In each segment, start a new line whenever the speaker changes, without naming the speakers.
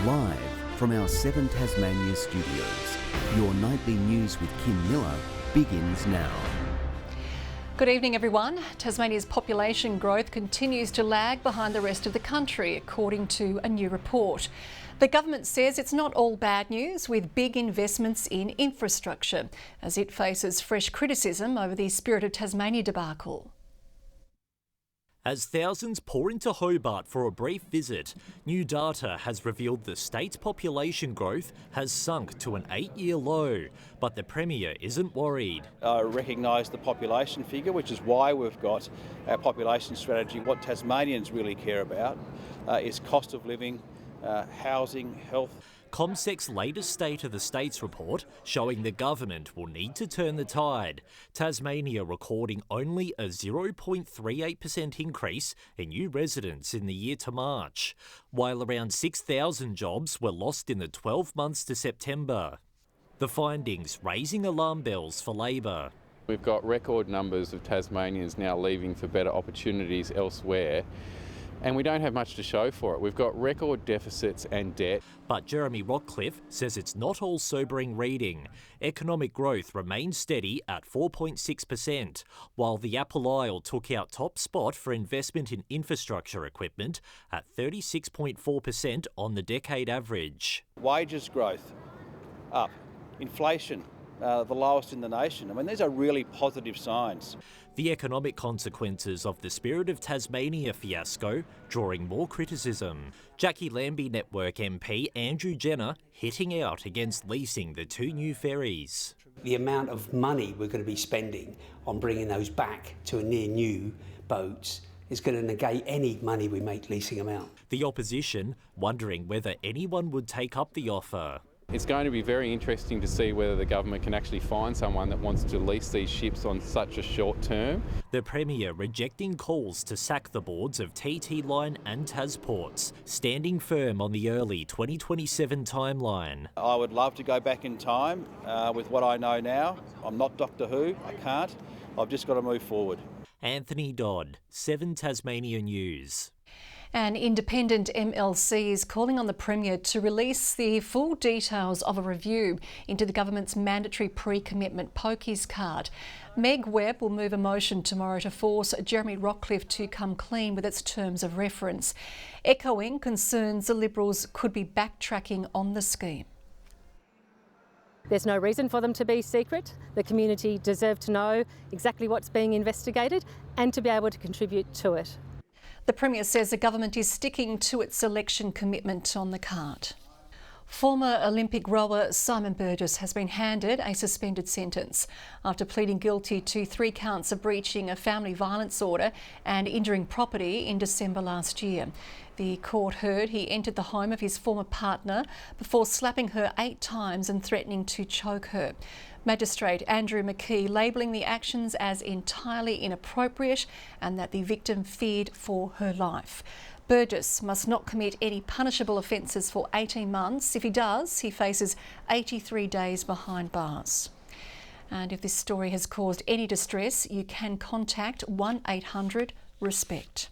Live from our 7 Tasmania studios, your nightly news with Kim Miller begins now.
Good evening, everyone. Tasmania's population growth continues to lag behind the rest of the country, according to a new report. The government says it's not all bad news, with big investments in infrastructure, as it faces fresh criticism over the Spirit of Tasmania debacle.
As thousands pour into Hobart for a brief visit, new data has revealed the state's population growth has sunk to an 8-year low. But the Premier isn't worried.
I recognise the population figure, which is why we've got our population strategy. What Tasmanians really care about is cost of living, housing, health.
ComSec's latest State of the States report showing the government will need to turn the tide. Tasmania recording only a 0.38% increase in new residents in the year to March, while around 6,000 jobs were lost in the 12 months to September. The findings raising alarm bells for Labor.
We've got record numbers of Tasmanians now leaving for better opportunities elsewhere. And we don't have much to show for it. We've got record deficits and debt.
But Jeremy Rockcliffe says it's not all sobering reading. Economic growth remains steady at 4.6%, while the Apple Isle took out top spot for investment in infrastructure equipment at 36.4% on the decade average.
Wages growth up, inflation the lowest in the nation. I mean, these are really positive signs.
The economic consequences of the Spirit of Tasmania fiasco drawing more criticism. Jackie Lambie Network MP Andrew Jenner hitting out against leasing the 2 new ferries.
The amount of money we're going to be spending on bringing those back to a near new boats is going to negate any money we make leasing them out.
The opposition wondering whether anyone would take up the offer.
It's going to be very interesting to see whether the government can actually find someone that wants to lease these ships on such a short term.
The Premier rejecting calls to sack the boards of TT Line and Tasports, standing firm on the early 2027 timeline.
I would love to go back in time with what I know now. I'm not Doctor Who, I can't. I've just got to move forward.
Anthony Dodd, 7 Tasmania News.
An independent MLC is calling on the Premier to release the full details of a review into the government's mandatory pre-commitment pokies card. Meg Webb will move a motion tomorrow to force Jeremy Rockcliffe to come clean with its terms of reference, echoing concerns the Liberals could be backtracking on the scheme.
There's no reason for them to be secret. The community deserve to know exactly what's being investigated and to be able to contribute to it.
The Premier says the government is sticking to its election commitment on the card. Former Olympic rower Simon Burgess has been handed a suspended sentence after pleading guilty to 3 counts of breaching a family violence order and injuring property in December last year. The court heard he entered the home of his former partner before slapping her 8 times and threatening to choke her. Magistrate Andrew McKee labelling the actions as entirely inappropriate and that the victim feared for her life. Burgess must not commit any punishable offences for 18 months. If he does, he faces 83 days behind bars. And if this story has caused any distress, you can contact 1-800-RESPECT.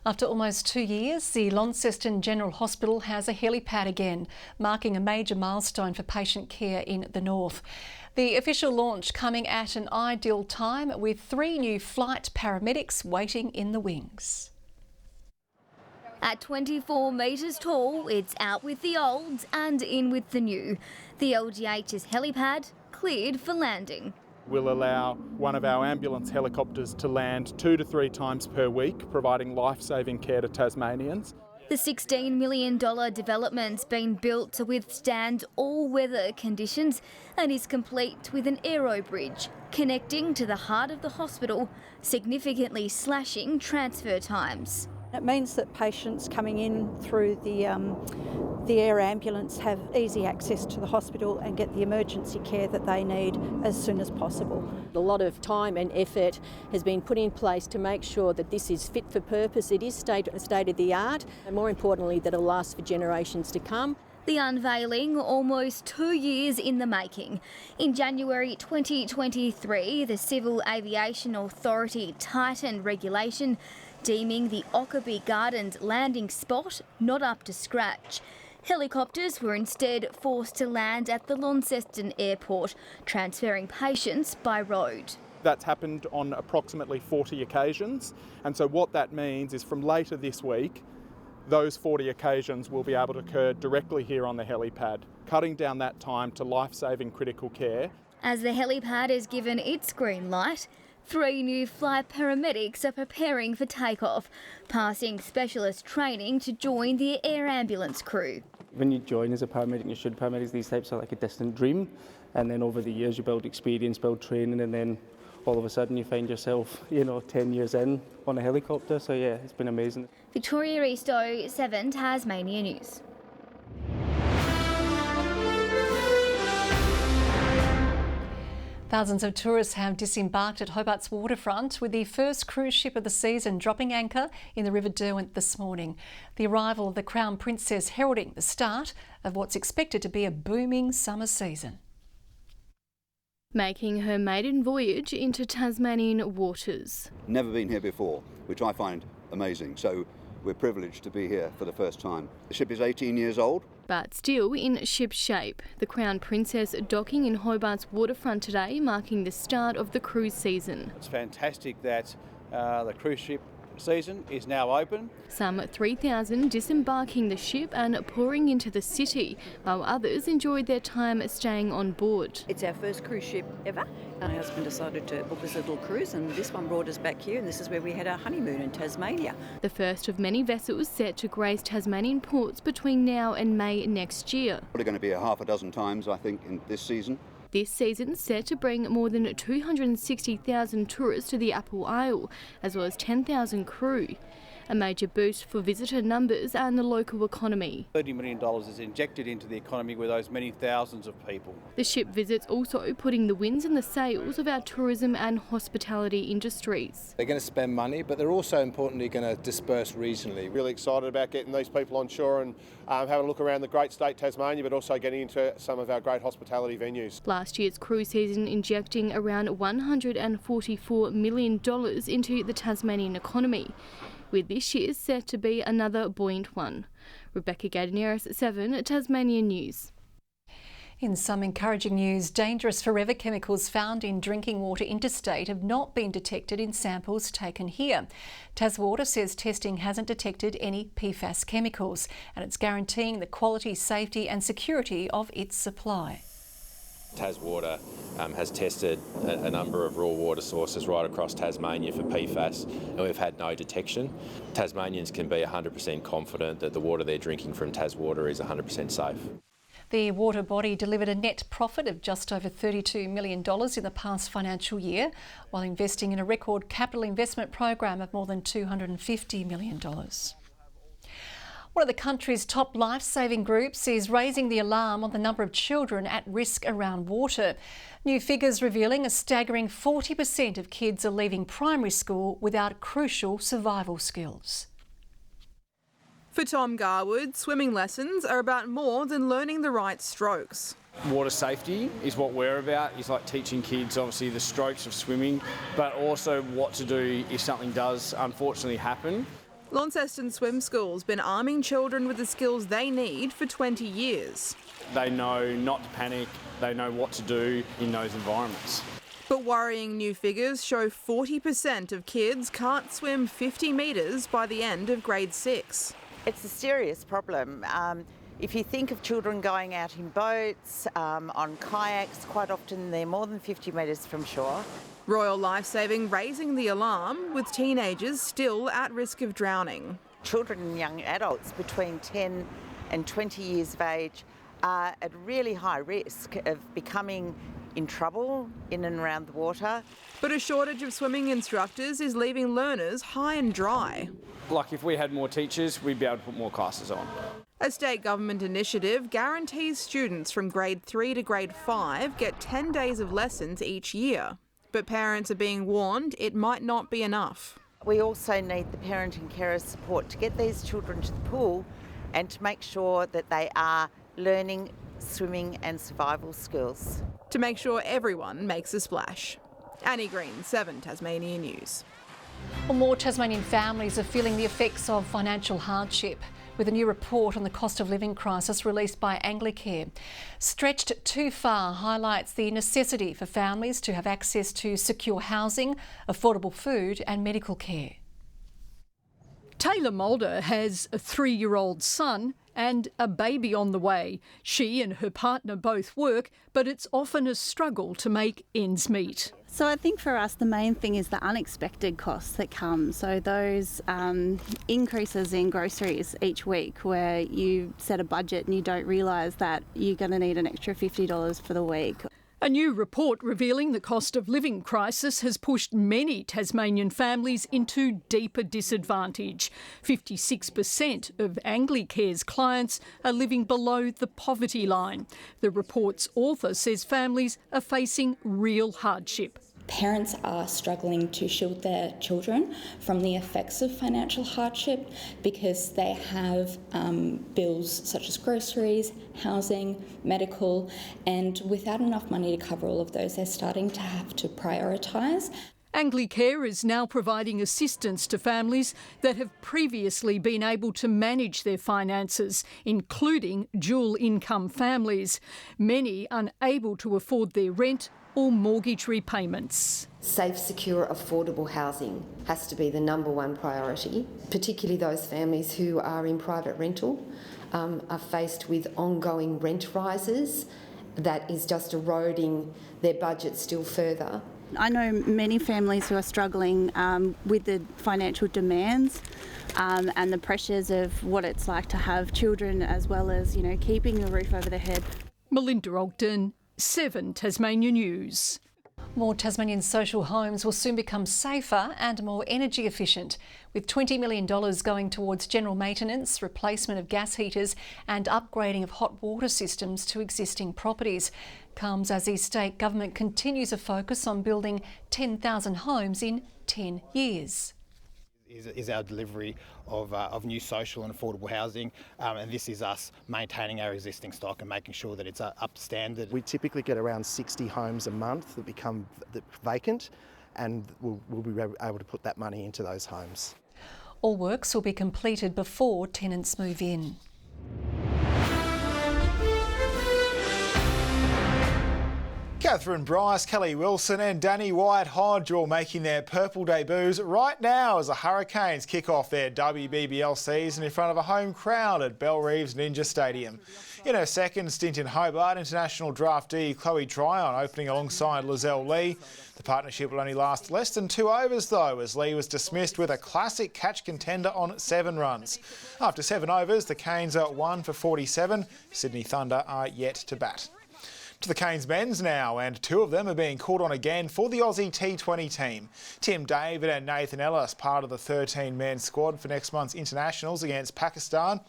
After almost 2 years, the Launceston General Hospital has a helipad again, marking a major milestone for patient care in the north. The official launch coming at an ideal time with 3 new flight paramedics waiting in the wings.
At 24 metres tall, it's out with the old and in with the new. The LGH's helipad cleared for landing.
We'll allow one of our ambulance helicopters to land 2 to 3 times per week, providing life-saving care to Tasmanians.
The $16 million development's been built to withstand all weather conditions and is complete with an aero bridge connecting to the heart of the hospital, significantly slashing transfer times.
It means that patients coming in through the air ambulance have easy access to the hospital and get the emergency care that they need as soon as possible.
A lot of time and effort has been put in place to make sure that this is fit for purpose, it is state of the art, and more importantly that it'll last for generations to come.
The unveiling almost 2 years in the making. In January 2023, the Civil Aviation Authority tightened regulation, deeming the Ockerby Gardens landing spot not up to scratch. Helicopters were instead forced to land at the Launceston Airport, transferring patients by road.
That's happened on approximately 40 occasions, and so what that means is from later this week, those 40 occasions will be able to occur directly here on the helipad, cutting down that time to life-saving critical care.
As the helipad is given its green light, 3 new flight paramedics are preparing for takeoff, passing specialist training to join the air ambulance crew.
When you join as a paramedic, you should paramedics, these types are like a distant dream, and then over the years you build experience, build training, and then all of a sudden you find yourself, 10 years in on a helicopter. So yeah, it's been amazing.
Victoria Easto, 7 Tasmania News.
Thousands of tourists have disembarked at Hobart's waterfront, with the first cruise ship of the season dropping anchor in the River Derwent this morning. The arrival of the Crown Princess heralding the start of what's expected to be a booming summer season.
Making her maiden voyage into Tasmanian waters.
Never been here before, which I find amazing. So we're privileged to be here for the first time. The ship is 18 years old.
But still in ship shape. The Crown Princess docking in Hobart's waterfront today, marking the start of the cruise season.
It's fantastic that the cruise ship season is now open.
Some 3,000 disembarking the ship and pouring into the city, while others enjoyed their time staying on board.
It's our first cruise ship ever. My husband decided to book this little cruise, and this one brought us back here, and this is where we had our honeymoon in Tasmania.
The first of many vessels set to grace Tasmanian ports between now and May next year.
We're going to be a half a dozen times, I think, in this season.
This season set to bring more than 260,000 tourists to the Apple Isle, as well as 10,000 crew. A major boost for visitor numbers and the local economy.
$30 million is injected into the economy with those many thousands of people.
The ship visits also putting the winds in the sails of our tourism and hospitality industries.
They're going to spend money, but they're also importantly going to disperse regionally.
Really excited about getting these people on shore and having a look around the great state Tasmania, but also getting into some of our great hospitality venues.
Last year's cruise season injecting around $144 million into the Tasmanian economy, with this year set to be another buoyant one. Rebecca Gadineris, 7 Tasmania News.
In some encouraging news, dangerous forever chemicals found in drinking water interstate have not been detected in samples taken here. TasWater says testing hasn't detected any PFAS chemicals, and it's guaranteeing the quality, safety and security of its supply.
TasWater has tested a number of raw water sources right across Tasmania for PFAS, and we've had no detection. Tasmanians can be 100% confident that the water they're drinking from TasWater is 100% safe.
The water body delivered a net profit of just over $32 million in the past financial year, while investing in a record capital investment program of more than $250 million. One of the country's top life-saving groups is raising the alarm on the number of children at risk around water. New figures revealing a staggering 40% of kids are leaving primary school without crucial survival skills.
For Tom Garwood, swimming lessons are about more than learning the right strokes.
Water safety is what we're about. It's like teaching kids obviously the strokes of swimming, but also what to do if something does unfortunately happen.
Launceston Swim School's been arming children with the skills they need for 20 years.
They know not to panic, they know what to do in those environments.
But worrying new figures show 40% of kids can't swim 50 metres by the end of grade 6.
It's a serious problem. If you think of children going out in boats, on kayaks, quite often they're more than 50 metres from shore.
Royal Lifesaving raising the alarm, with teenagers still at risk of drowning.
Children and young adults between 10 and 20 years of age are at really high risk of becoming in trouble in and around the water.
But a shortage of swimming instructors is leaving learners high and dry.
Like if we had more teachers, we'd be able to put more classes on.
A state government initiative guarantees students from grade 3 to grade 5 get 10 days of lessons each year. But parents are being warned it might not be enough.
We also need the parent and carer support to get these children to the pool and to make sure that they are learning swimming and survival skills.
To make sure everyone makes a splash. Annie Green, 7 Tasmania News.
Well, more Tasmanian families are feeling the effects of financial hardship. with a new report on the cost of living crisis released by Anglicare. Stretched Too Far highlights the necessity for families to have access to secure housing, affordable food and medical care.
Taylor Mulder has a 3-year-old son and a baby on the way. She and her partner both work, but it's often a struggle to make ends meet.
So I think for us the main thing is the unexpected costs that come. So those increases in groceries each week where you set a budget and you don't realise that you're going to need an extra $50 for the week.
A new report revealing the cost of living crisis has pushed many Tasmanian families into deeper disadvantage. 56% of Anglicare's clients are living below the poverty line. The report's author says families are facing real hardship.
Parents are struggling to shield their children from the effects of financial hardship because they have bills such as groceries, housing, medical, and without enough money to cover all of those, they're starting to have to prioritise.
Anglicare is now providing assistance to families that have previously been able to manage their finances, including dual income families, many unable to afford their rent or mortgage repayments.
Safe, secure, affordable housing has to be the number one priority, particularly those families who are in private rental, are faced with ongoing rent rises that is just eroding their budget still further.
I know many families who are struggling with the financial demands and the pressures of what it's like to have children, as well as, keeping the roof over their head.
Melinda Ogden, 7 Tasmania News.
More Tasmanian social homes will soon become safer and more energy efficient, with $20 million going towards general maintenance, replacement of gas heaters and upgrading of hot water systems to existing properties. Comes as the state government continues a focus on building 10,000 homes in 10 years.
Is our delivery of new social and affordable housing, and this is us maintaining our existing stock and making sure that it's up to standard.
We typically get around 60 homes a month that become vacant, and we'll be able to put that money into those homes.
All works will be completed before tenants move in.
Catherine Bryce, Kelly Wilson and Danny White-Hodge all making their purple debuts right now as the Hurricanes kick off their WBBL season in front of a home crowd at Bellreeves Ninja Stadium. In her second stint in Hobart, international draftee Chloe Tryon opening alongside Lizelle Lee. The partnership will only last less than 2 overs though, as Lee was dismissed with a classic catch contender on 7 runs. After 7 overs, the Canes are 1 for 47. Sydney Thunder are yet to bat. To the Canes men's now, and 2 of them are being called on again for the Aussie T20 team. Tim David and Nathan Ellis, part of the 13-man squad for next month's internationals against Pakistan.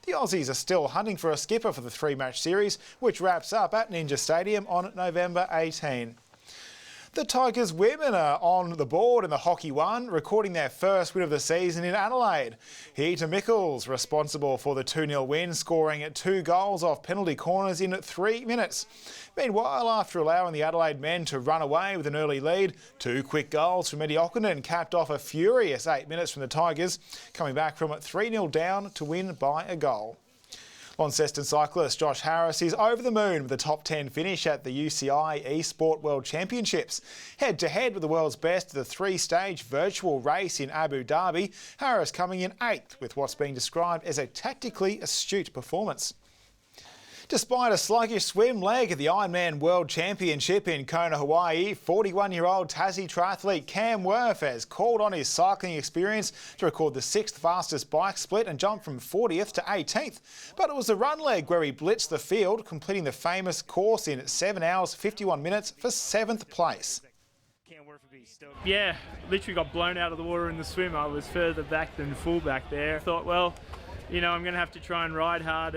The Aussies are still hunting for a skipper for the 3-match series, which wraps up at Ninja Stadium on November 18. The Tigers women are on the board in the Hockey One, recording their first win of the season in Adelaide. Heeta Mickles responsible for the 2-0 win, scoring 2 goals off penalty corners in 3 minutes. Meanwhile, after allowing the Adelaide men to run away with an early lead, 2 quick goals from Eddie Ockenden capped off a furious 8 minutes from the Tigers, coming back from 3-0 down to win by a goal. Launceston cyclist Josh Harris is over the moon with a top 10 finish at the UCI eSport World Championships. Head-to-head with the world's best of the 3-stage virtual race in Abu Dhabi, Harris coming in 8th with what's being described as a tactically astute performance. Despite a sluggish swim leg at the Ironman World Championship in Kona, Hawaii, 41-year-old Tassie triathlete Cam Worth has called on his cycling experience to record the 6th fastest bike split and jump from 40th to 18th. But it was the run leg where he blitzed the field, completing the famous course in 7 hours 51 minutes for 7th place.
Yeah, literally got blown out of the water in the swim. I was further back than full back there. I thought, well, I'm going to have to try and ride hard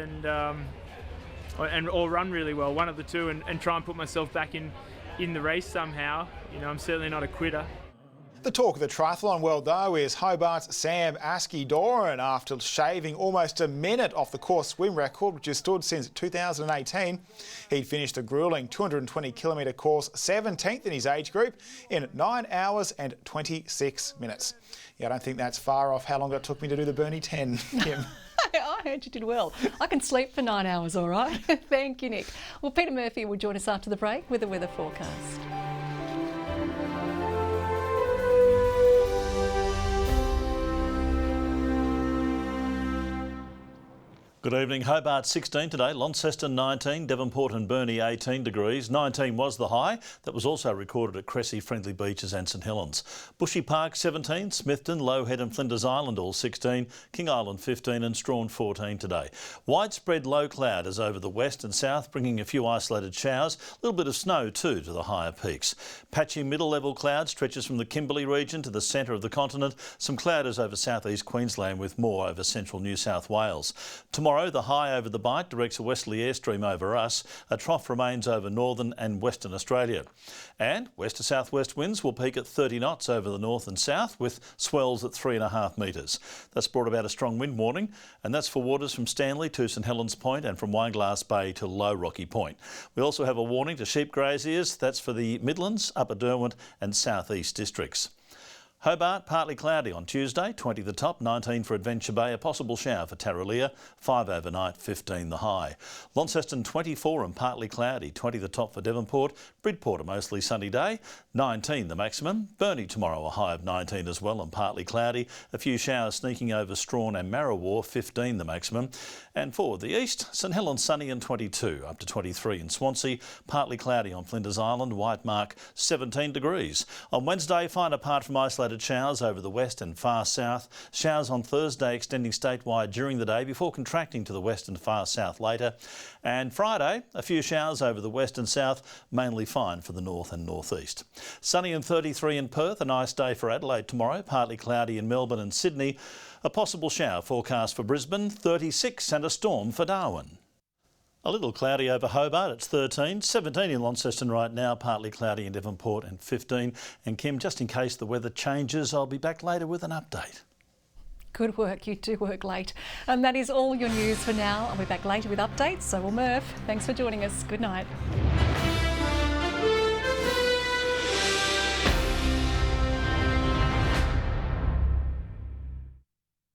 or run really well, one of the two, and try and put myself back in the race somehow. I'm certainly not a quitter.
The talk of the triathlon world, though, is Hobart's Sam Askey-Doran. After shaving almost a minute off the course swim record, which has stood since 2018, he'd finished the gruelling 220-kilometre course 17th in his age group in 9 hours and 26 minutes. Yeah, I don't think that's far off how long it took me to do the Burnie 10, Kim.
I heard you did well. I can sleep for 9 hours, all right? Thank you, Nick. Well, Peter Murphy will join us after the break with a weather forecast.
Good evening. Hobart 16 today, Launceston 19, Devonport and Burnie 18 degrees. 19 was the high. That was also recorded at Cressy, Friendly Beaches and St Helens. Bushy Park 17, Smithton, Low Head and Flinders Island all 16, King Island 15 and Strawn 14 today. Widespread low cloud is over the west and south, bringing a few isolated showers. A little bit of snow too to the higher peaks. Patchy middle level cloud stretches from the Kimberley region to the centre of the continent. Some cloud is over southeast Queensland with more over central New South Wales. Tomorrow, the high over the Bight directs a westerly airstream over us. A trough remains over northern and western Australia. And west to southwest winds will peak at 30 knots over the north and south with swells at 3.5 metres. That's brought about a strong wind warning, and that's for waters from Stanley to St Helens Point and from Wineglass Bay to Low Rocky Point. We also have a warning to sheep graziers. That's for the Midlands, Upper Derwent and South East districts. Hobart, partly cloudy on Tuesday, 20 the top, 19 for Adventure Bay, a possible shower for Tarraleah, 5 overnight, 15 the high. Launceston 24 and partly cloudy, 20 the top for Devonport. Bridport a mostly sunny day, 19 the maximum. Burnie tomorrow a high of 19 as well and partly cloudy. A few showers sneaking over Strawn and Marrawar, 15 the maximum. And for the east, St Helens sunny and 22, up to 23 in Swansea, partly cloudy on Flinders Island, White Mark 17 degrees. On Wednesday, fine apart from isolated showers over the west and far south. Showers on Thursday extending statewide during the day before contracting to the west and far south later. And Friday, a few showers over the west and south, mainly fine for the north and northeast. Sunny and 33 in Perth, a nice day for Adelaide tomorrow, partly cloudy in Melbourne and Sydney. A possible shower forecast for Brisbane, 36 and a storm for Darwin. A little cloudy over Hobart, it's 13, 17 in Launceston right now, partly cloudy in Devonport and 15. And Kim, just in case the weather changes, I'll be back later with an update.
Good work, you do work late. And that is all your news for now. I'll be back later with updates, so will Murph. Thanks for joining us. Good night.